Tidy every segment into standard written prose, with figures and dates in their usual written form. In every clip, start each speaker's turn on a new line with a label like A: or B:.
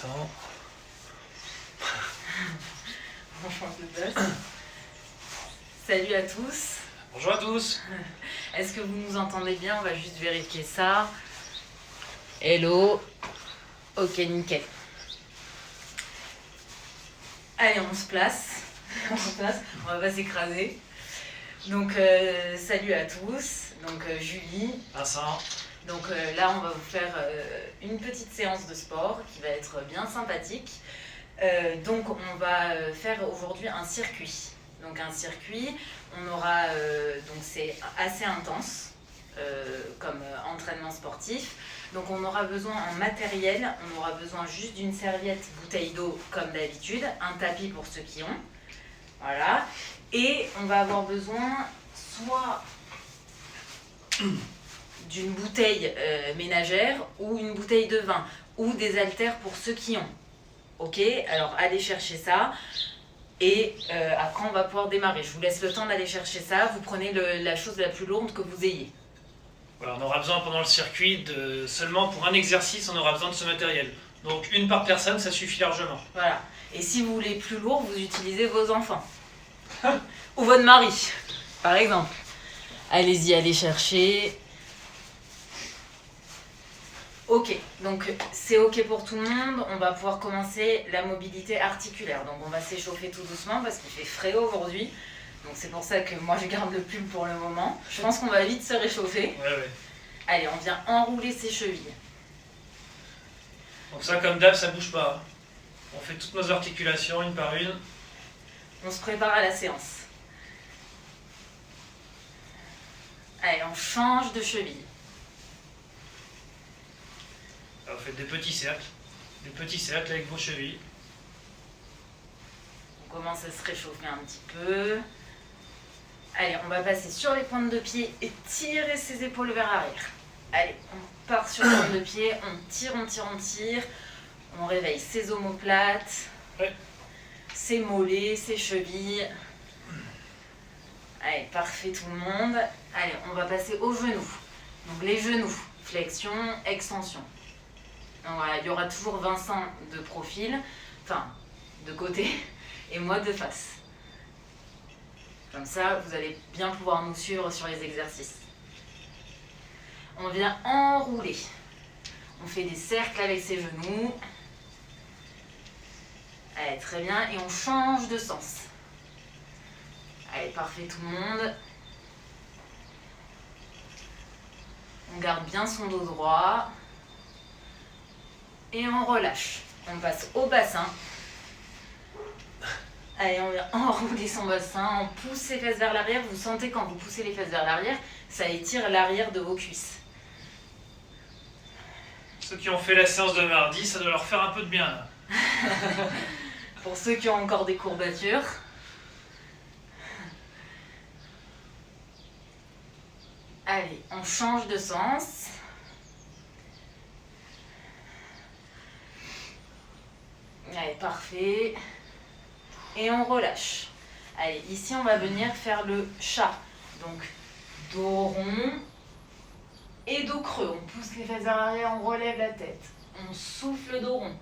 A: Attends.
B: On change de place. Salut à tous.
A: Bonjour à tous.
B: Est-ce que vous nous entendez bien? On va juste vérifier ça. Hello. Ok, nickel. Allez, on se place. On va pas s'écraser. Donc, salut à tous. Donc, Julie.
A: Vincent.
B: Donc là, on va vous faire une petite séance de sport qui va être bien sympathique. Donc, on va faire aujourd'hui un circuit. Donc, un circuit, on aura, donc c'est assez intense comme entraînement sportif. Donc, on aura besoin en matériel, on aura besoin juste d'une serviette, bouteille d'eau comme d'habitude, un tapis pour ceux qui ont. Voilà. Et on va avoir besoin soit d'une bouteille ménagère ou une bouteille de vin ou des haltères pour ceux qui ont. Ok, alors allez chercher ça et après on va pouvoir démarrer. Je vous laisse le temps d'aller chercher ça. Vous prenez la chose la plus lourde que vous ayez.
A: Voilà, on aura besoin pendant le circuit seulement pour un exercice, on aura besoin de ce matériel. Donc une par personne, ça suffit largement.
B: Voilà. Et si vous voulez plus lourd, vous utilisez vos enfants ou votre mari, par exemple. Allez-y, allez chercher. Ok, donc c'est ok pour tout le monde, on va pouvoir commencer la mobilité articulaire. Donc on va s'échauffer tout doucement parce qu'il fait frais aujourd'hui. Donc c'est pour ça que moi je garde le pull pour le moment. Je pense qu'on va vite se réchauffer.
A: Ouais.
B: Allez, on vient enrouler ses chevilles.
A: Donc ça, comme d'hab, ça bouge pas. On fait toutes nos articulations une par une.
B: On se prépare à la séance. Allez, on change de cheville.
A: Alors, vous faites des petits cercles avec vos chevilles.
B: On commence à se réchauffer un petit peu. Allez, on va passer sur les pointes de pied et tirer ses épaules vers l'arrière. Allez, on part sur les pointes de pied, on tire. On réveille ses omoplates,
A: Ouais.
B: ses mollets, ses chevilles. Allez, parfait tout le monde. Allez, on va passer aux genoux. Donc les genoux, flexion, extension. Donc voilà, il y aura toujours Vincent de profil, enfin de côté, et moi de face. Comme ça, vous allez bien pouvoir nous suivre sur les exercices. On vient enrouler. On fait des cercles avec ses genoux. Allez, très bien. Et on change de sens. Allez, parfait tout le monde. On garde bien son dos droit. Et on relâche. On passe au bassin. Allez, on vient enrouler son bassin. On pousse ses fesses vers l'arrière. Vous sentez quand vous poussez les fesses vers l'arrière, ça étire l'arrière de vos cuisses.
A: Ceux qui ont fait la séance de mardi, ça doit leur faire un peu de bien là.
B: Pour ceux qui ont encore des courbatures. Allez, on change de sens. Allez, parfait. Et on relâche. Allez, ici on va venir faire le chat. Donc, dos rond et dos creux. On pousse les fesses vers l'arrière, on relève la tête. On souffle dos rond.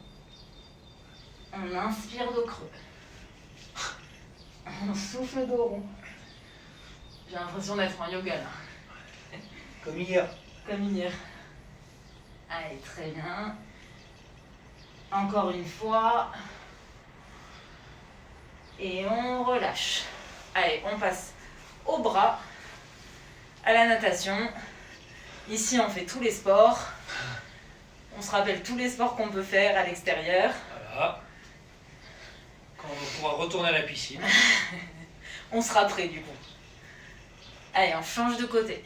B: On inspire dos creux. On souffle dos rond. J'ai l'impression d'être en yoga là.
A: Comme hier.
B: Comme hier. Allez, très bien. Encore une fois. Et on relâche. Allez, on passe au bras, à la natation. Ici, on fait tous les sports. On se rappelle tous les sports qu'on peut faire à l'extérieur.
A: Voilà. Quand on pourra retourner à la piscine.
B: On sera prêt du coup. Allez, on change de côté.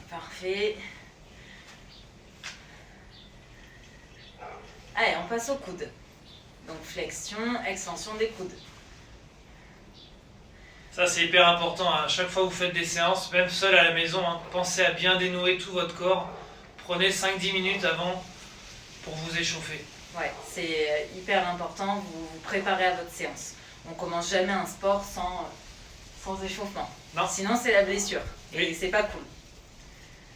B: Parfait. Allez, on passe au coude. Donc flexion, extension des coudes.
A: Ça, c'est hyper important. À chaque fois que vous faites des séances, même seul à la maison, pensez à bien dénouer tout votre corps. Prenez 5-10 minutes avant pour vous échauffer.
B: Ouais, c'est hyper important. Vous vous préparez à votre séance. On commence jamais un sport sans échauffement.
A: Non.
B: Sinon, c'est la blessure. Et
A: Oui.
B: c'est pas cool.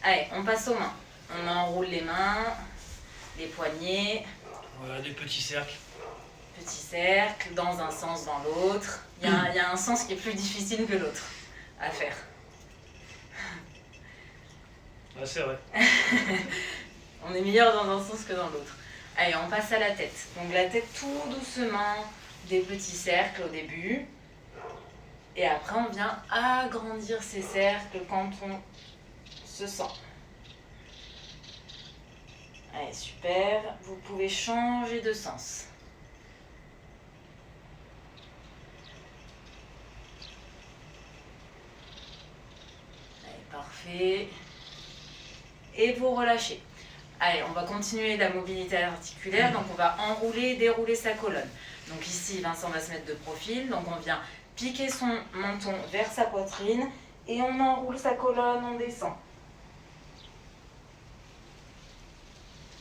B: Allez, on passe aux mains. On enroule les mains, les poignets.
A: Voilà, des petits cercles.
B: Petit cercle, dans un sens, dans l'autre. Il y a un sens qui est plus difficile que l'autre à faire.
A: Ah, c'est vrai.
B: On est meilleur dans un sens que dans l'autre. Allez, on passe à la tête. Donc la tête tout doucement, des petits cercles au début. Et après, on vient agrandir ces cercles quand on se sent. Allez, super. Vous pouvez changer de sens. Allez, parfait. Et vous relâchez. Allez, on va continuer la mobilité articulaire. Donc, on va enrouler, dérouler sa colonne. Donc ici, Vincent va se mettre de profil. Donc, on vient piquer son menton vers sa poitrine. Et on enroule sa colonne, on descend.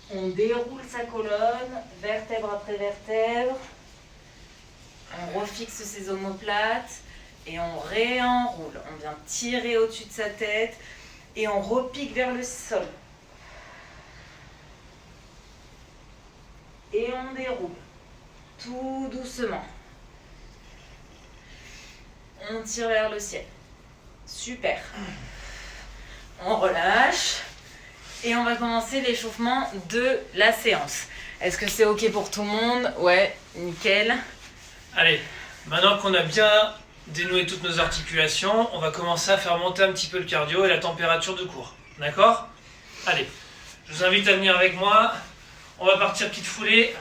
B: On déroule sa colonne, vertèbre après vertèbre. On refixe ses omoplates. Et on réenroule. On vient tirer au-dessus de sa tête. Et on repique vers le sol. Et on déroule, tout doucement. On tire vers le ciel. Super. On relâche. Et on va commencer l'échauffement de la séance. Est-ce que c'est OK pour tout le monde? Ouais, nickel.
A: Allez, maintenant qu'on a bien dénoué toutes nos articulations, on va commencer à faire monter un petit peu le cardio et la température de cours. D'accord? Allez, je vous invite à venir avec moi. On va partir petite foulée.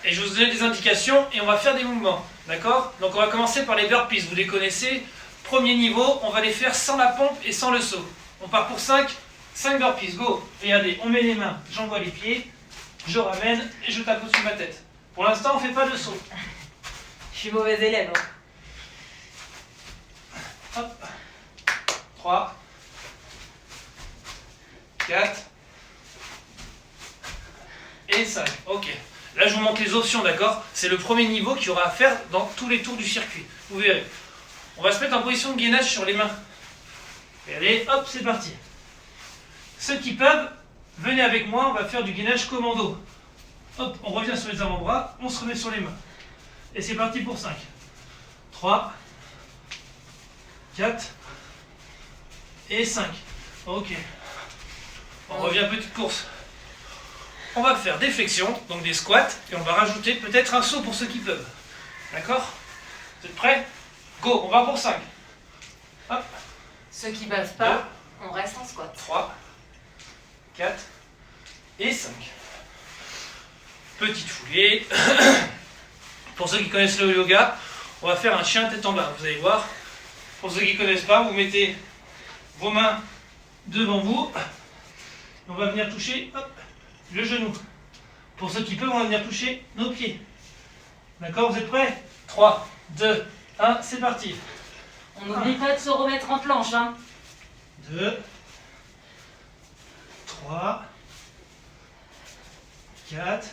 A: Et je vais vous donner des indications et on va faire des mouvements. D'accord? Donc on va commencer par les burpees. Vous les connaissez. Premier niveau, on va les faire sans la pompe et sans le saut. On part pour 5 burpees. Go! Regardez, on met les mains, j'envoie les pieds, je ramène et je tape au-dessus de ma tête. Pour l'instant, on ne fait pas de saut.
B: Je suis mauvais élève.
A: Hop. 3, 4 et 5. Ok. Là, je vous montre les options, d'accord? C'est le premier niveau qu'il y aura à faire dans tous les tours du circuit. Vous verrez. On va se mettre en position de gainage sur les mains. Et allez, hop, c'est parti. Ceux qui peuvent, venez avec moi, on va faire du gainage commando. Hop, on revient sur les avant-bras, on se remet sur les mains. Et c'est parti pour 5. 3, 4 et 5. Ok. On revient petite course. On va faire des flexions, donc des squats, et on va rajouter peut-être un saut pour ceux qui peuvent. D'accord? Vous êtes prêts? Go, on va pour 5. Hop.
B: Ceux qui ne peuvent pas, on reste en squat.
A: 3, 4 et 5. Petite foulée. Pour ceux qui connaissent le yoga, on va faire un chien tête en bas. Vous allez voir. Pour ceux qui ne connaissent pas, vous mettez vos mains devant vous. On va venir toucher hop, le genou. Pour ceux qui peuvent, on va venir toucher nos pieds. D'accord, vous êtes prêts? 3, 2, 1, c'est parti.
B: On n'oublie pas de se remettre en planche.
A: 2, 3, 4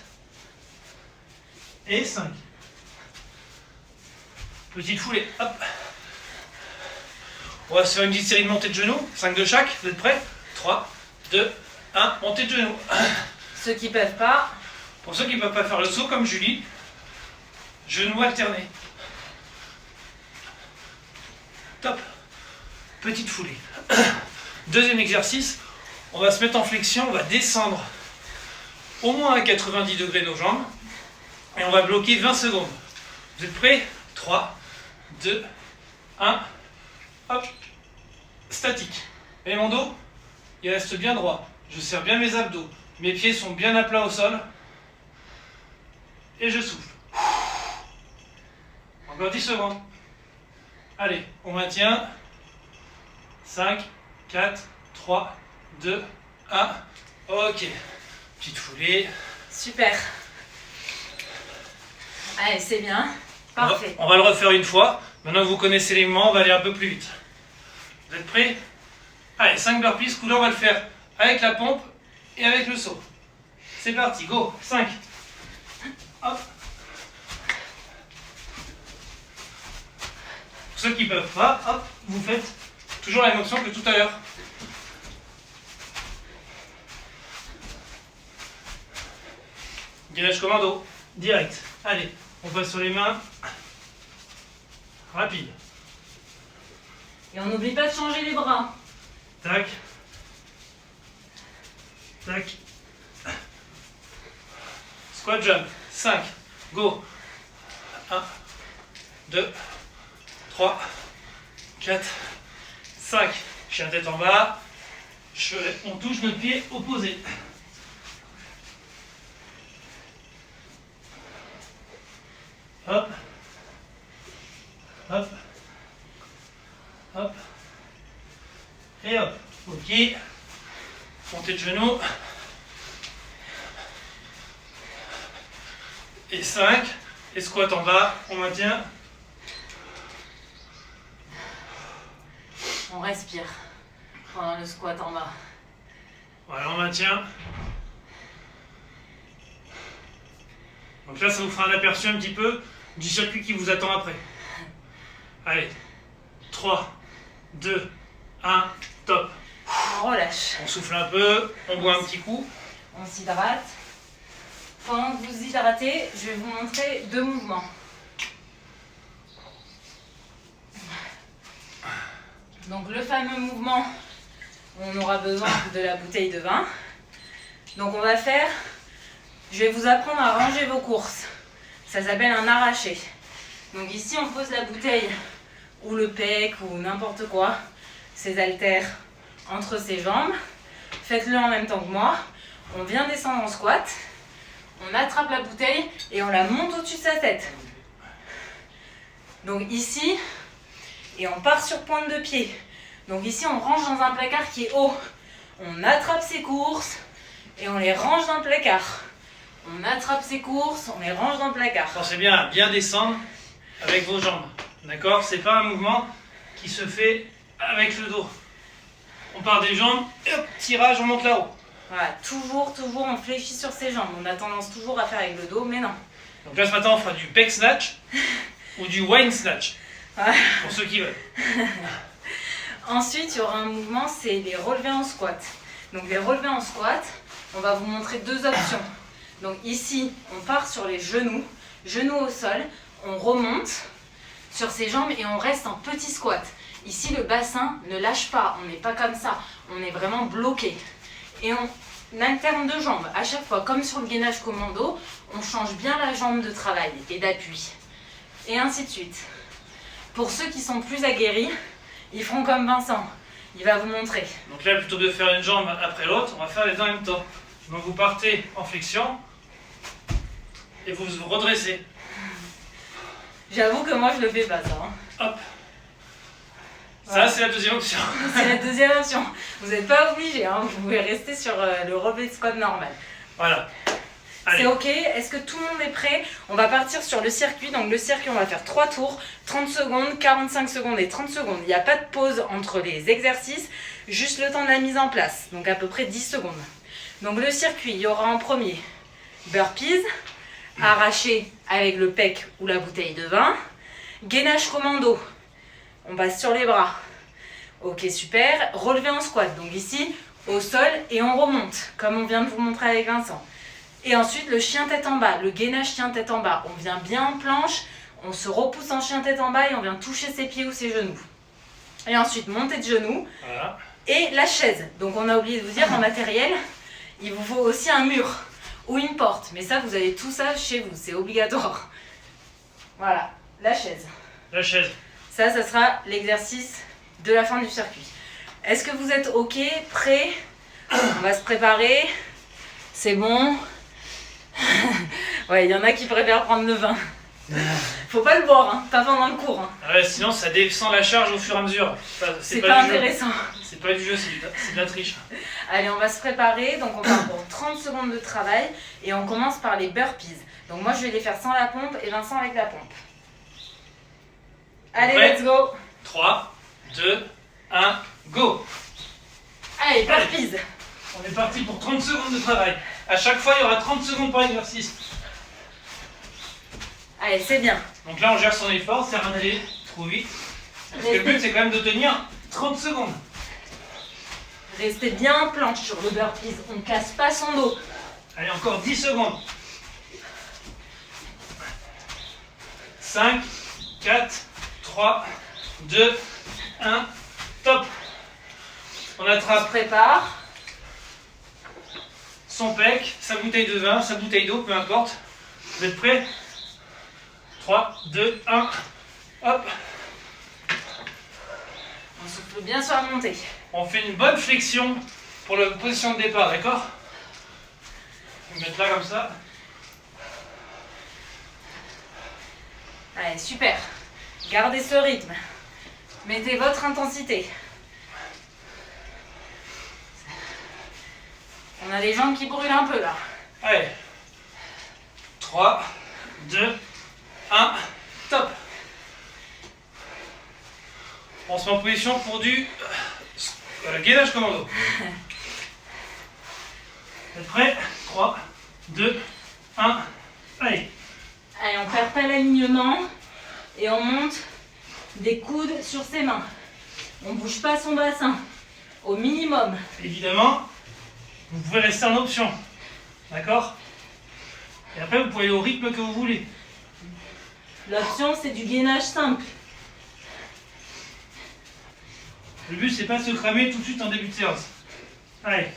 A: et 5. Petite foulée, hop. On va se faire une petite série de montées de genoux, 5 de chaque, vous êtes prêts? 3, 2, 1, montée de genoux.
B: Ceux qui peuvent pas.
A: Pour ceux qui ne peuvent pas faire le saut comme Julie, genoux alternés. Top. Petite foulée. Deuxième exercice, on va se mettre en flexion, on va descendre au moins à 90 degrés nos jambes et on va bloquer 20 secondes. Vous êtes prêts? 3, 2, 1, hop, statique. Et mon dos, il reste bien droit. Je serre bien mes abdos. Mes pieds sont bien à plat au sol. Et je souffle. Encore 10 secondes. Allez, on maintient. 5, 4, 3, 2, 1. Ok. Petite foulée.
B: Super. Allez, c'est bien. Parfait.
A: On va le refaire une fois. Maintenant que vous connaissez les mouvements, on va aller un peu plus vite. Vous êtes prêts? Allez, 5 burpees. Ce coup-là, on va le faire avec la pompe et avec le saut. C'est parti, go. 5. Hop. Pour ceux qui ne peuvent pas, hop, vous faites toujours la même option que tout à l'heure. Gainage commando, direct. Allez, on passe sur les mains. Rapide.
B: Et on n'oublie pas de changer les bras.
A: Tac. Tac. Squat jump. 5. Go. 1, 2, 3, 4, 5. Chien tête en bas. On touche notre pied opposé. Hop. Hop. Hop. Et hop. Ok. Montée de genou. Et 5. Et squat en bas. On maintient.
B: On respire pendant le squat en bas.
A: Voilà, on maintient. Donc là, ça vous fera un aperçu un petit peu du circuit qui vous attend après. Allez. 3, 2, 1, top.
B: On relâche.
A: On souffle un peu, on boit un petit coup.
B: On s'hydrate. Pendant que vous hydratez, je vais vous montrer 2 mouvements. Donc le fameux mouvement, on aura besoin de la bouteille de vin. Donc on va faire, je vais vous apprendre à ranger vos courses. Ça s'appelle un arraché. Donc ici on pose la bouteille ou le pec ou n'importe quoi, ses haltères entre ses jambes. Faites-le en même temps que moi. On vient descendre en squat. On attrape la bouteille et on la monte au-dessus de sa tête. Donc ici, et on part sur pointe de pied. Donc ici, on range dans un placard qui est haut. On attrape ses courses et on les range dans le placard. On attrape ses courses, on les range dans le placard.
A: Pensez bien à bien descendre avec vos jambes. D'accord? C'est pas un mouvement qui se fait avec le dos. On part des jambes, et hop, tirage, on monte là-haut.
B: Voilà, toujours, on fléchit sur ses jambes. On a tendance toujours à faire avec le dos, mais non.
A: Donc là, ce matin, on fera du pec snatch ou du wine snatch.
B: Voilà.
A: Pour ceux qui veulent.
B: Ensuite, il y aura un mouvement, c'est les relevés en squat. Donc les relevés en squat, on va vous montrer 2 options. Donc ici, on part sur les genoux, genoux au sol, on remonte sur ses jambes et on reste en petit squat. Ici, le bassin ne lâche pas, on n'est pas comme ça, on est vraiment bloqué. Et on alterne 2 jambes. À chaque fois, comme sur le gainage commando, on change bien la jambe de travail et d'appui. Et ainsi de suite. Pour ceux qui sont plus aguerris, ils feront comme Vincent. Il va vous montrer.
A: Donc là, plutôt que de faire une jambe après l'autre, on va faire les deux en même temps. Donc vous partez en flexion et vous vous redressez.
B: J'avoue que moi, je le fais pas, ça.
A: Hop.
B: Voilà.
A: Ça, c'est la deuxième option.
B: C'est la deuxième option. Vous n'êtes pas obligé, hein. Vous pouvez rester sur le relevé de squat normal.
A: Voilà. Allez.
B: C'est ok. Est-ce que tout le monde est prêt? On va partir sur le circuit. Donc le circuit, on va faire 3 tours, 30 secondes, 45 secondes et 30 secondes. Il n'y a pas de pause entre les exercices, juste le temps de la mise en place. Donc à peu près 10 secondes. Donc le circuit, il y aura en premier burpees, arraché avec le pec ou la bouteille de vin. Gainage commando. On passe sur les bras. Ok, super. Relevé en squat. Donc ici, au sol et on remonte, comme on vient de vous montrer avec Vincent. Et ensuite, le chien tête en bas, le gainage chien tête en bas. On vient bien en planche, on se repousse en chien tête en bas et on vient toucher ses pieds ou ses genoux. Et ensuite, montée de genoux.
A: Voilà.
B: Et la chaise. Donc on a oublié de vous dire, en matériel, il vous faut aussi un mur ou une porte. Mais ça, vous avez tout ça chez vous, c'est obligatoire. Voilà, la chaise.
A: La chaise.
B: Ça sera l'exercice de la fin du circuit. Est-ce que vous êtes ok, prêts? On va se préparer. C'est bon. Ouais, il y en a qui préfèrent prendre le vin. Faut pas le boire, hein, pas pendant le cours. Hein.
A: Ouais, sinon, ça descend la charge au fur et à mesure.
B: C'est pas
A: du jeu.
B: intéressant.
A: C'est pas du jeu, c'est de la triche.
B: Allez, on va se préparer. Donc on part pour 30 secondes de travail et on commence par les burpees. Donc moi, je vais les faire sans la pompe et Vincent avec la pompe. Allez,
A: Prêt?
B: let's go.
A: 3, 2, 1, go.
B: Allez, burpees.
A: On est parti pour 30 secondes de travail. À chaque fois, il y aura 30 secondes par exercice.
B: Allez, c'est bien.
A: Donc là, on gère son effort, c'est rien d'aller trop vite. Parce que le but, c'est quand même de tenir 30 secondes.
B: Restez bien en planche sur le burpees. On casse pas son dos.
A: Allez, encore 10 secondes. 5, 4, 3, 2, 1, top. On
B: On se
A: attrape
B: prépare.
A: son pec, sa bouteille de vin, sa bouteille d'eau, peu importe. Vous êtes prêts? 3, 2, 1, hop.
B: On souffle bien sur la montée.
A: On fait une bonne flexion pour la position de départ, d'accord? Je vais me mettre là comme ça.
B: Allez, super. Gardez ce rythme. Mettez votre intensité. On a les jambes qui brûlent un peu là.
A: Allez. 3, 2, 1, top. On se met en position pour du gainage commando. Vous êtes prêts? 3, 2, 1, allez.
B: Allez, on perd pas l'alignement et on monte des coudes sur ses mains. On bouge pas son bassin au minimum.
A: Évidemment, vous pouvez rester en option. D'accord? Et après, vous pouvez aller au rythme que vous voulez.
B: L'option, c'est du gainage simple.
A: Le but, c'est pas de se cramer tout de suite en début de séance. Allez.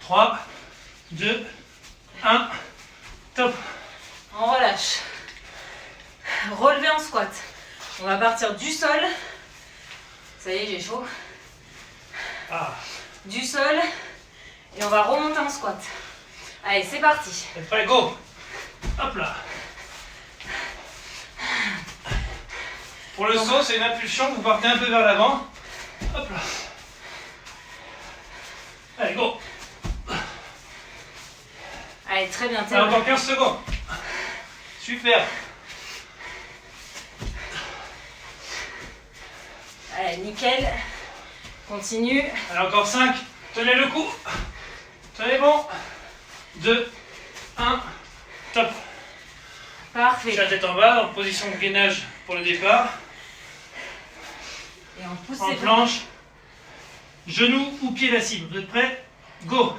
A: 3, 2, 1, top.
B: On relâche. Relevé en squat. On va partir du sol. Ça y est, j'ai chaud.
A: Ah,
B: Du sol. Et on va remonter en squat. Allez, c'est parti.
A: vous êtes prêts? Go. Hop là. Pour le saut, c'est une impulsion, vous partez un peu vers l'avant. Hop là. Allez, go.
B: Allez, très bien.
A: Allez, encore 15 secondes. Super.
B: Allez, nickel. Continue.
A: Allez, encore 5. Tenez le coup. Tenez bon. 2, 1, top.
B: Parfait.
A: La tête en bas, en position de gainage pour le départ.
B: Et on pousse
A: En
B: ses
A: planche. Genou ou pied la cible. Vous êtes prêts? Go.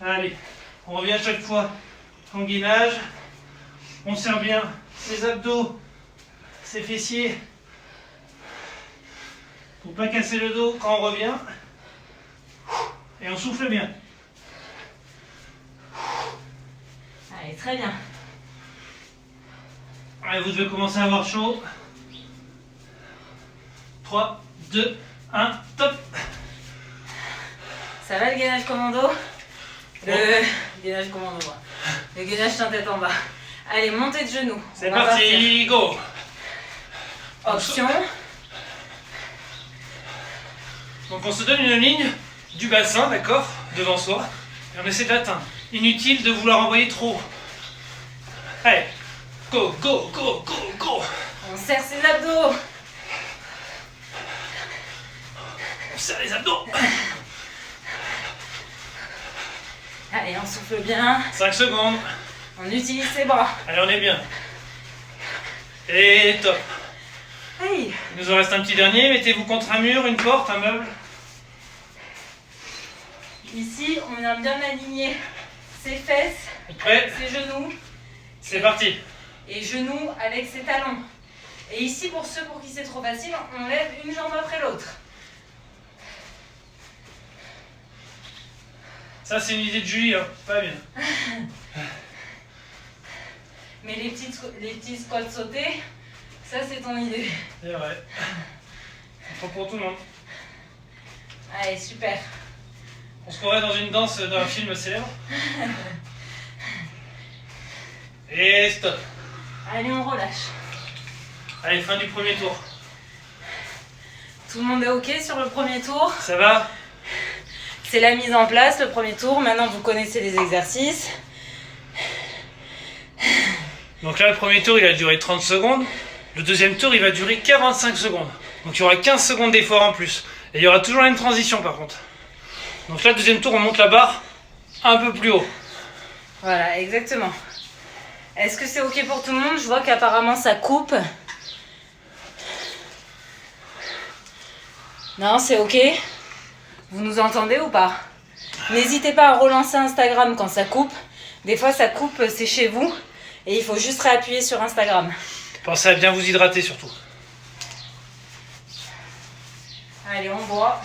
A: Allez, on revient à chaque fois en gainage. On serre bien ses abdos, ses fessiers. Pour pas casser le dos quand on revient. Et on souffle bien.
B: Allez, très bien.
A: Allez, vous devez commencer à avoir chaud. 3, 2, 1, top.
B: Ça va le gainage commando? Le gainage commando. Le gainage tête en bas. Allez, montée de genoux.
A: C'est
B: On va
A: parti, go.
B: partir. Option.
A: Donc on se donne une ligne du bassin, d'accord, devant soi, et on essaie d'atteindre. Inutile de vouloir envoyer trop. Allez, go, go, go, go, go.
B: On serre ses abdos.
A: On serre les abdos.
B: Allez, on souffle bien.
A: 5 secondes.
B: On utilise ses bras.
A: Allez, on est bien. Et top.
B: Hey.
A: Il nous en reste un petit dernier. Mettez-vous contre un mur, une porte, un meuble.
B: Ici, on a bien aligné ses fesses,
A: Prêt?
B: ses genoux
A: C'est parti.
B: et genoux avec ses talons. Et ici, pour ceux pour qui c'est trop facile, on lève une jambe après l'autre.
A: Ça, c'est une idée de Julie, hein. Pas bien.
B: Mais les petits squats sautés, ça c'est ton idée.
A: C'est vrai. Il faut pour tout le monde.
B: Allez, super.
A: On se croirait dans une danse d'un film célèbre. Et stop.
B: Allez, on relâche.
A: Allez, fin du premier tour.
B: Tout le monde est OK sur le premier tour.
A: Ça va?
B: C'est la mise en place, le premier tour. Maintenant, vous connaissez les exercices.
A: Donc là, le premier tour, il a duré 30 secondes. Le deuxième tour, il va durer 45 secondes. Donc il y aura 15 secondes d'effort en plus. Et il y aura toujours une transition par contre. Donc là, le deuxième tour, on monte la barre un peu plus haut.
B: Voilà, exactement. Est-ce que c'est OK pour tout le monde? Je vois qu'apparemment ça coupe. Non, c'est OK? Vous nous entendez ou pas? N'hésitez pas à relancer Instagram quand ça coupe. Des fois, ça coupe, c'est chez vous. Et il faut juste réappuyer sur Instagram.
A: Pensez à bien vous hydrater surtout.
B: Allez, on boit.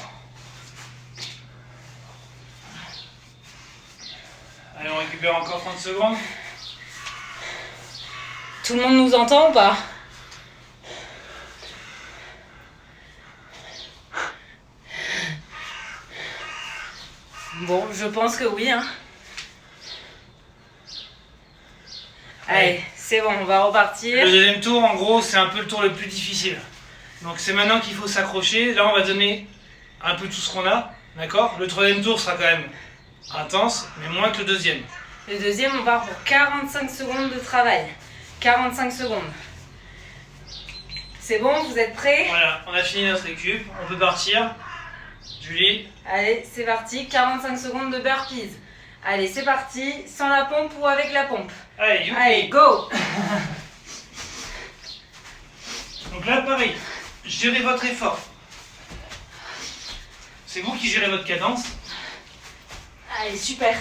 A: Allez, on récupère encore 30 secondes.
B: Tout le monde nous entend ou pas? Bon, je pense que oui. Hein. Allez, c'est bon, on va repartir.
A: Le deuxième tour, en gros, c'est un peu le tour le plus difficile. Donc c'est maintenant qu'il faut s'accrocher. Là, on va donner un peu tout ce qu'on a. D'accord? Le troisième tour sera quand même intense, mais moins que le deuxième.
B: Le deuxième, on part pour 45 secondes de travail. 45 secondes. C'est bon, vous êtes prêts?
A: Voilà, on a fini notre récup. On peut partir. Julie?
B: Allez, c'est parti. 45 secondes de burpees. Allez, c'est parti. Sans la pompe ou avec la pompe?
A: Allez, youpi.
B: Allez, go!
A: Donc là, pareil. Gérez votre effort. C'est vous qui gérez votre cadence.
B: Allez, super.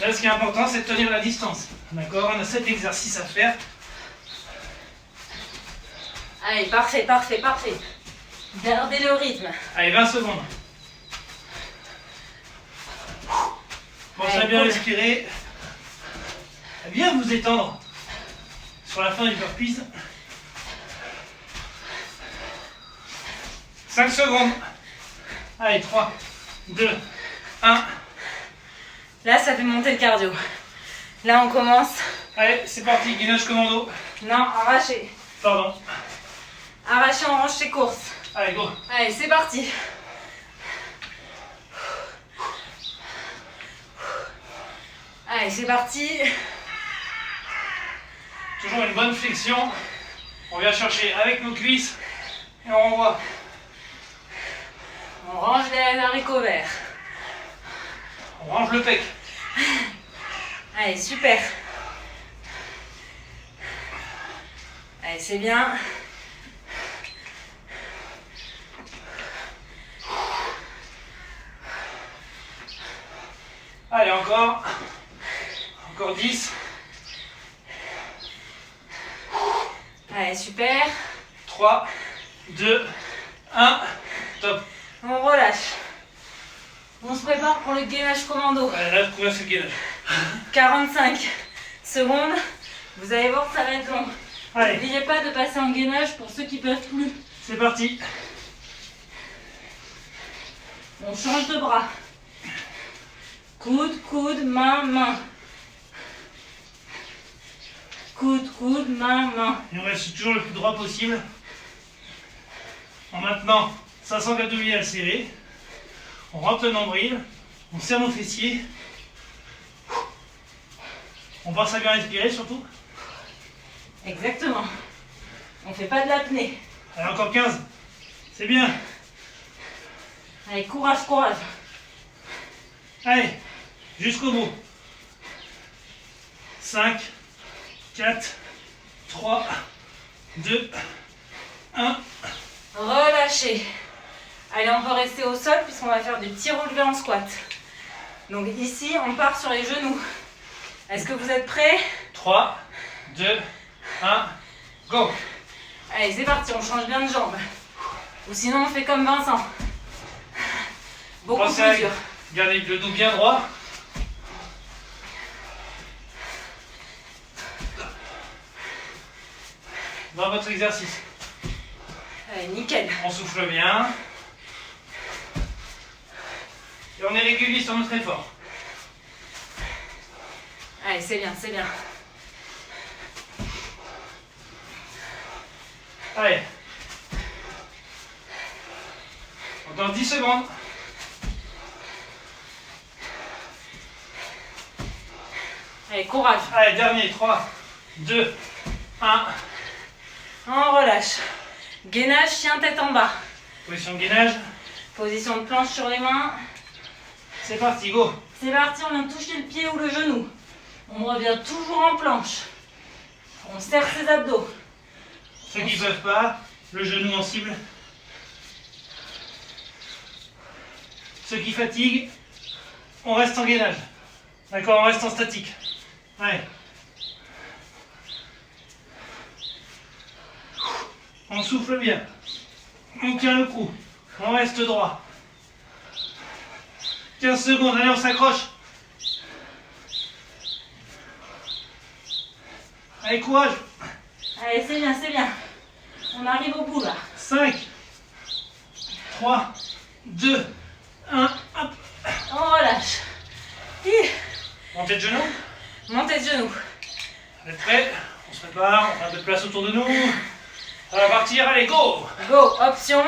A: Là, ce qui est important, c'est de tenir la distance. D'accord? On a 7 exercices à faire.
B: Allez, parfait, parfait, parfait. Gardez le rythme.
A: Allez, 20 secondes. Pensez à bien respirer. À bien vous étendre sur la fin du burpees. 5 secondes. Allez, 3, 2, 1.
B: Là, ça fait monter le cardio. Là, on commence.
A: Allez, c'est parti, gainage commando.
B: Non, arraché.
A: Pardon.
B: Arraché, on range ses courses.
A: Allez, go.
B: Allez, c'est parti. Allez, c'est parti.
A: Toujours une bonne flexion. On vient chercher avec nos cuisses et on renvoie.
B: On range les haricots verts.
A: On range le pec.
B: Allez, super. Allez, c'est bien.
A: Allez, encore. Encore 10.
B: Allez, super.
A: 3, 2, 1. Top.
B: On relâche. On se prépare pour le gainage commando.
A: Allez, là, combien c'est le gainage?
B: 45 secondes. Vous allez voir, ça va être long.
A: Allez,
B: N'oubliez pas de passer en gainage pour ceux qui peuvent plus.
A: c'est parti.
B: On change de bras. Coude, coude, main, main. Coude, coude, main, main.
A: Et on reste toujours le plus droit possible. En maintenant 500 abdominales serrés. On rentre le nombril. On serre nos fessiers. On pense à bien respirer surtout.
B: Exactement. On fait pas de l'apnée.
A: Allez, encore 15. C'est bien.
B: Allez, courage, courage.
A: Allez, jusqu'au bout. 5, 4, 3, 2, 1.
B: Relâchez. Allez, on peut rester au sol puisqu'on va faire des petits relevés en squat. Donc ici, on part sur les genoux. Est-ce que vous êtes prêts?
A: 3, 2, 1, go.
B: Allez, c'est parti, on change bien de jambe. Ou sinon, on fait comme Vincent. Beaucoup
A: Pensez
B: plus
A: à
B: dur.
A: garder le dos bien droit. Dans votre exercice.
B: Allez, nickel.
A: On souffle bien. Et on est régulier sur notre effort.
B: Allez, c'est bien, c'est bien.
A: Allez. Encore 10 secondes.
B: Allez, courage.
A: Allez, dernier. 3, 2, 1.
B: On relâche. Gainage, chien tête en bas.
A: Position de gainage.
B: Position de planche sur les mains.
A: C'est parti, go.
B: C'est parti, on vient de toucher le pied ou le genou. On revient toujours en planche. On serre ses abdos.
A: Ceux qui ne peuvent pas, le genou en cible. Ceux qui fatiguent, on reste en gainage. D'accord, on reste en statique. Ouais. On souffle bien. On tient le coup. On reste droit. 15 secondes, allez, on s'accroche. Allez, courage.
B: Allez, c'est bien, c'est bien. On arrive au bout là.
A: 5, 3, 2, 1, hop.
B: On relâche.
A: Montée de genoux.
B: Montée de genoux.
A: Vous êtes prêts? On se prépare, on fait un peu de place autour de nous. On va partir, allez, go!
B: Go, option.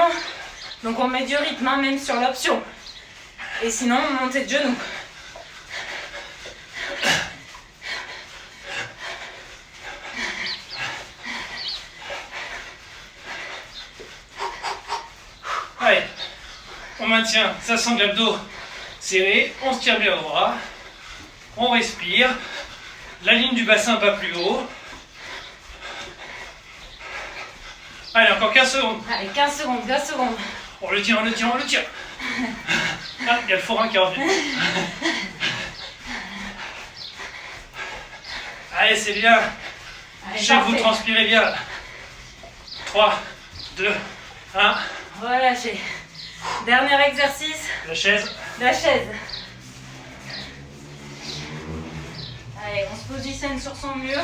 B: Donc on met du rythme, hein, même sur l'option. Et sinon, montée de genoux.
A: Allez, on maintient sa sangle abdos serrée, on se tient bien droit, on respire, la ligne du bassin pas plus haut. Allez, encore 15 secondes.
B: Allez, 15 secondes, 15 secondes.
A: On le tient, on le tient, on le tient. Ah, il y a le forain qui revient. Allez, c'est bien.
B: Allez,
A: Je sais que vous
B: parfait.
A: transpirez bien. 3, 2, 1.
B: Relâchez. Dernier exercice,
A: La chaise.
B: la chaise. Allez, on se positionne sur son mur,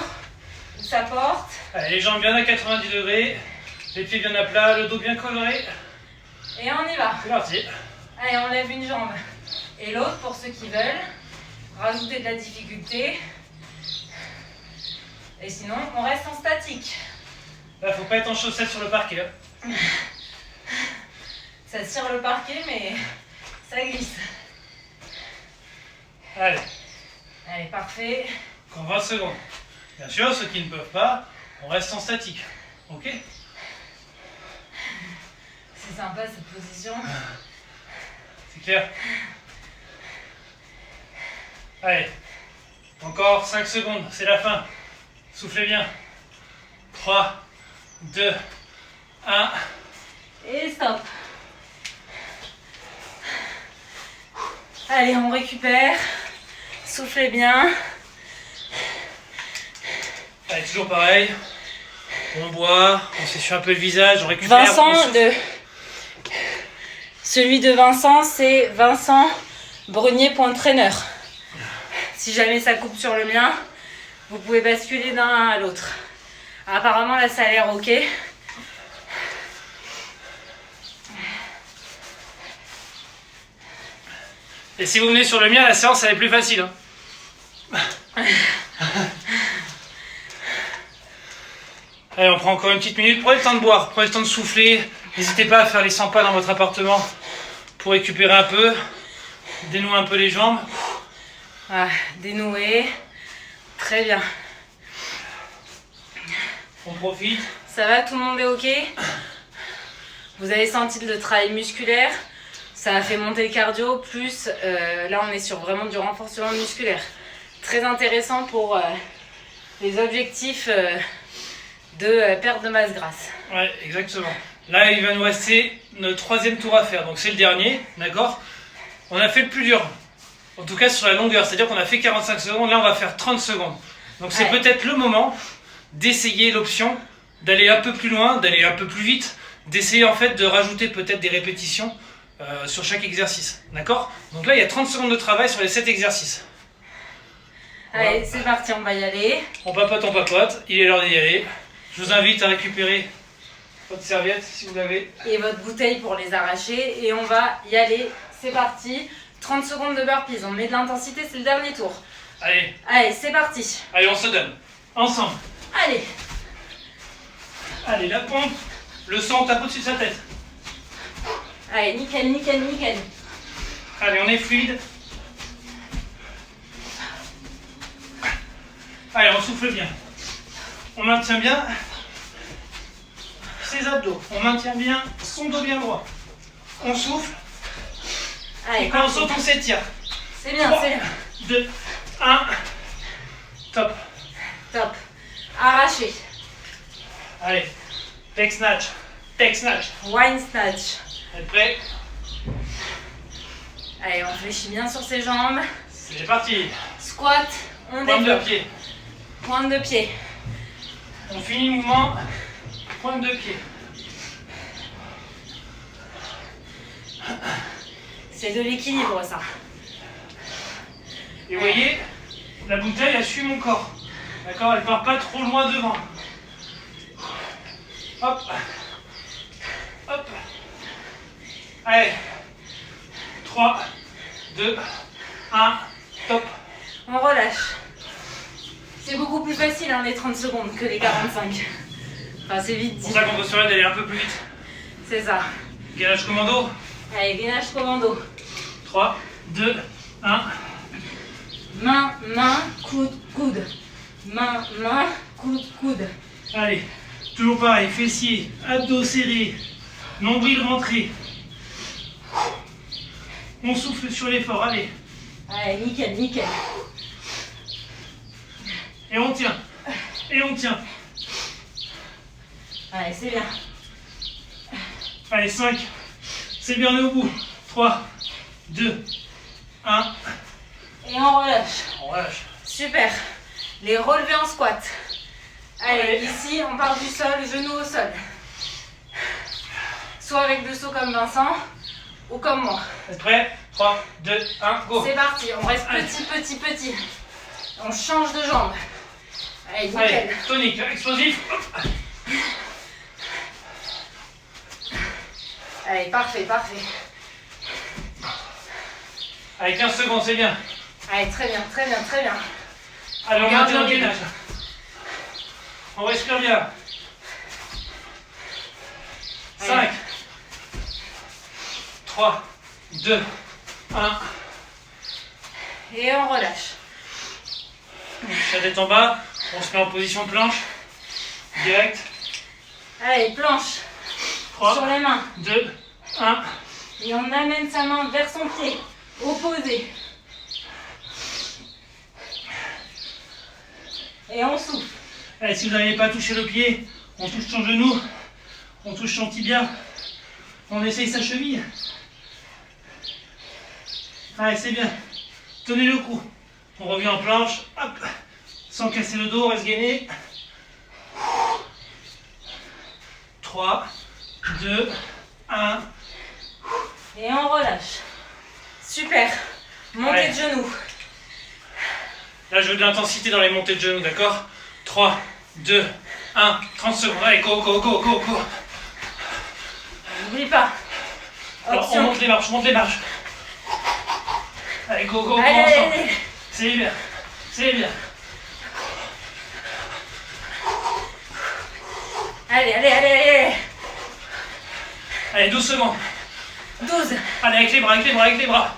B: ou sa porte.
A: Allez, les jambes bien à 90 degrés. Les pieds bien à plat, le dos bien coloré.
B: Et on y va.
A: C'est parti.
B: Allez, on lève une jambe et l'autre pour ceux qui veulent. Rajouter de la difficulté. Et sinon, on reste en statique.
A: Là, faut pas être en chaussettes sur le parquet. Hein.
B: Ça tire le parquet, mais ça glisse.
A: Allez,
B: Allez, parfait.
A: encore 20 secondes. Bien sûr, ceux qui ne peuvent pas, on reste en statique. Ok?
B: C'est sympa cette position.
A: C'est clair? Allez, encore 5 secondes, c'est la fin. Soufflez bien. 3, 2, 1.
B: Et stop. Allez, on récupère. Soufflez bien.
A: Allez, toujours pareil. On boit, on s'essuie un peu le visage, on récupère.
B: Vincent,
A: on souffle.
B: celui de Vincent, c'est Vincent Brunier.trainer. Si jamais ça coupe sur le mien, vous pouvez basculer d'un à l'autre. Apparemment, là, ça a l'air ok.
A: Et si vous venez sur le mien, la séance elle est plus facile. Hein. Allez, on prend encore une petite minute. Prenez le temps de boire, prenez le temps de souffler. N'hésitez pas à faire les 100 pas dans votre appartement pour récupérer un peu. Dénouer un peu les jambes.
B: Ah, dénoué. Très bien.
A: On profite.
B: Ça va, tout le monde est ok? Vous avez senti le travail musculaire? Ça a fait monter le cardio, plus là on est sur vraiment du renforcement musculaire. Très intéressant pour les objectifs de perte de masse grasse.
A: Ouais, exactement. Là, il va nous rester notre 3e tour à faire. Donc c'est le dernier, d'accord? On a fait le plus dur. En tout cas sur la longueur, c'est-à-dire qu'on a fait 45 secondes, là on va faire 30 secondes. Donc c'est
B: Ouais.
A: peut-être le moment d'essayer l'option, d'aller un peu plus loin, d'aller un peu plus vite, d'essayer en fait de rajouter peut-être des répétitions sur chaque exercice. D'accord? Donc là il y a 30 secondes de travail sur les 7 exercices.
B: Allez, c'est parti, on va y aller.
A: On papote, il est l'heure d'y aller. Je vous invite à récupérer votre serviette si vous l'avez.
B: Et votre bouteille pour les arracher. Et on va y aller. C'est parti. 30 secondes de burpees. On met de l'intensité, c'est le dernier tour.
A: Allez,
B: Allez, c'est parti.
A: allez, on se donne. Ensemble.
B: Allez.
A: Allez, la pompe. Le sang tape au-dessus de sa tête.
B: Allez, nickel, nickel, nickel.
A: Allez, on est fluide. Allez, on souffle bien. On maintient bien ses abdos. On maintient bien son dos bien droit. On souffle.
B: Allez,
A: Et quand on
B: parti.
A: saute, on s'étire.
B: C'est bien,
A: 3,
B: c'est bien.
A: 2, 1. Top.
B: Top. Arraché.
A: Allez. Pec snatch. Pec snatch.
B: Wine snatch.
A: Vous êtes prêts?
B: Allez, on fléchit bien sur ses jambes.
A: C'est parti.
B: Squat, on
A: Pointe de
B: développe.
A: pied.
B: Pointe de pied.
A: On finit le mouvement. Pointe de pied.
B: C'est de l'équilibre, ça.
A: Et vous voyez, la bouteille, elle suit mon corps. D'accord? Elle part pas trop loin devant. Hop. Hop. Allez. 3, 2, 1, top.
B: On relâche. C'est beaucoup plus facile les 30 secondes que les 45. Enfin, c'est vite
A: C'est
B: dit.
A: pour ça qu'on peut se permettre d'aller un peu plus vite.
B: C'est ça.
A: Gainage commando.
B: Allez, gainage commando.
A: 3, 2, 1.
B: Main, main, coude, coude. Main, main, coude, coude.
A: Allez, toujours pareil, fessiers, abdos serrés, nombril rentré. On souffle sur l'effort, allez.
B: Allez, nickel, nickel.
A: Et on tient. Et on tient.
B: Allez, c'est bien.
A: Allez, 5. C'est bien, on est au bout. 3, 2, 1.
B: Et on relâche.
A: On relâche.
B: Super. Les relevés en squat. Allez,
A: Allez.
B: ici, on part du sol, genou au sol. Soit avec deux sauts comme Vincent, ou comme moi.
A: Vous êtes prêts? 3, 2, 1, go.
B: C'est parti, on reste
A: Allez.
B: petit, petit, petit. On change de jambe. Allez, nickel.
A: Allez, tonique, explosif. Hop.
B: Allez, parfait, parfait.
A: Allez, 15 secondes, c'est bien.
B: Allez, très bien, très bien, très bien.
A: Allez, on
B: Garde
A: maintient
B: le
A: le
B: rythme.
A: gainage. On respire bien. 5, 3, 2, 1.
B: Et on relâche.
A: La tête en bas, on se met en position planche. Direct.
B: Allez, planche.
A: 3,
B: Sur les mains.
A: 2, 1.
B: Et on amène sa main vers son pied. Opposé. Et on souffle.
A: Allez, si vous n'arrivez pas à toucher le pied, on touche son genou, on touche son tibia, on essaye sa cheville. Allez, c'est bien. Tenez le coup. On revient en planche, hop, sans casser le dos, on reste gainé. 3, 2, 1.
B: Et on relâche. Super. Montée
A: Ouais.
B: de genoux.
A: Là, je veux de l'intensité dans les montées de genoux, d'accord? 3, 2, 1, 30 secondes. Allez, go, go, go, go, go.
B: N'oublie pas.
A: Alors, on
B: Option.
A: monte les marches, monte les marches. Allez, go, go, go,
B: Allez,
A: ensemble.
B: allez, allez.
A: C'est bien, c'est bien.
B: Allez, allez, allez, allez.
A: Allez, 12 secondes.
B: 12.
A: Allez, avec les bras, avec les bras, avec les bras.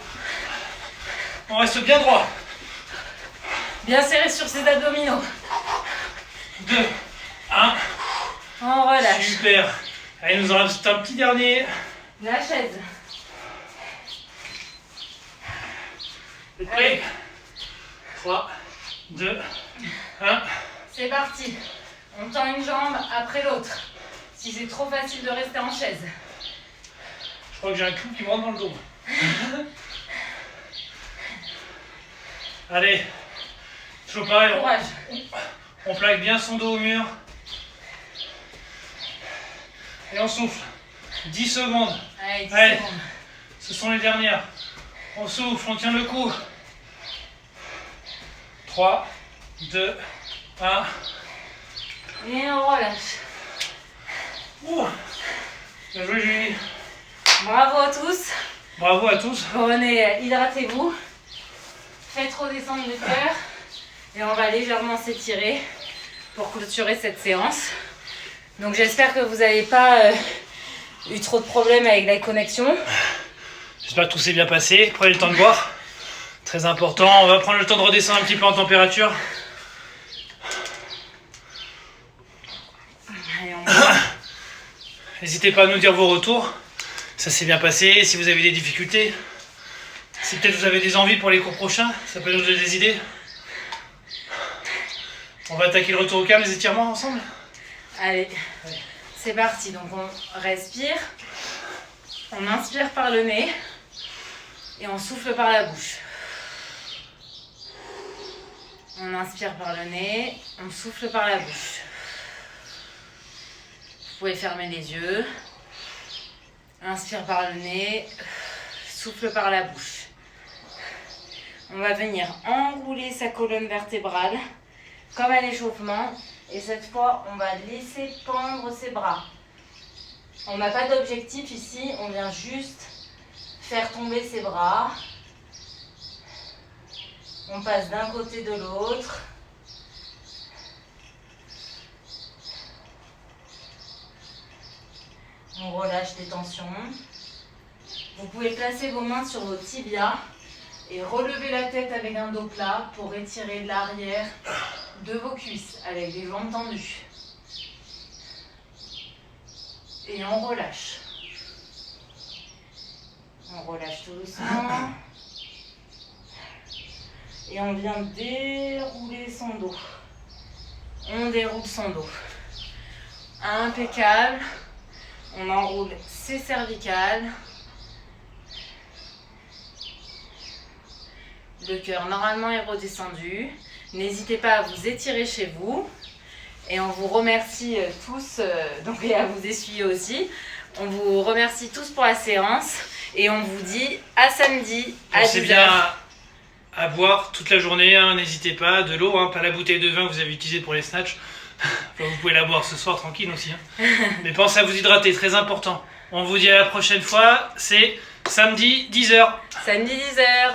A: On reste bien droit.
B: Bien serré sur ses abdominaux.
A: 2, 1.
B: On relâche.
A: Super. Allez, il nous en reste un petit dernier.
B: La chaise.
A: Vous êtes prêts? 3, 2, 1.
B: C'est parti. On tend une jambe après l'autre. Si c'est trop facile de rester en chaise.
A: Je crois que j'ai un clou qui me rentre dans le dos. Allez. Toujours pareil.
B: Courage.
A: On plaque bien son dos au mur. Et on souffle. 10 secondes.
B: Allez, 10
A: Allez.
B: secondes.
A: Ce sont les dernières. On souffle, on tient le coup. 3, 2, 1.
B: Et on relâche.
A: Ouh. Bien joué, Julie.
B: Bravo à tous.
A: Bravo à tous.
B: Prenez, hydratez-vous. Faites redescendre le cœur. Et on va légèrement s'étirer pour clôturer cette séance. Donc j'espère que vous n'avez pas eu trop de problèmes avec la connexion.
A: J'espère que tout s'est bien passé. Prenez le temps de boire. Très important. On va prendre le temps de redescendre un petit peu en température.
B: Allez, on va.
A: N'hésitez pas à nous dire vos retours. Ça s'est bien passé. Si vous avez des difficultés. Si peut-être vous avez des envies pour les cours prochains. Ça peut nous donner des idées. On va attaquer le retour au calme, les étirements ensemble.
B: Allez, c'est parti. Donc on respire. On inspire par le nez. Et on souffle par la bouche. On inspire par le nez, on souffle par la bouche. Vous pouvez fermer les yeux. Inspire par le nez, souffle par la bouche. On va venir enrouler sa colonne vertébrale comme à l'échauffement. Et cette fois, on va laisser pendre ses bras. On n'a pas d'objectif ici, on vient juste faire tomber ses bras. On passe d'un côté de l'autre. On relâche les tensions. Vous pouvez placer vos mains sur vos tibias et relever la tête avec un dos plat pour étirer l'arrière de vos cuisses avec les jambes tendues. Et on relâche. On relâche tout doucement. Et on vient dérouler son dos. On déroule son dos. Impeccable. On enroule ses cervicales. Le cœur normalement est redescendu. N'hésitez pas à vous étirer chez vous. Et on vous remercie tous, et à vous essuyer aussi. On vous remercie tous pour la séance. Et on vous dit à samedi à 10h.
A: Pensez bien à boire toute la journée, hein, n'hésitez pas, de l'eau, hein, pas la bouteille de vin que vous avez utilisée pour les snatchs. Enfin, vous pouvez la boire ce soir tranquille aussi. Hein. Mais pensez à vous hydrater, très important. On vous dit à la prochaine fois, c'est samedi 10h.
B: Samedi 10h.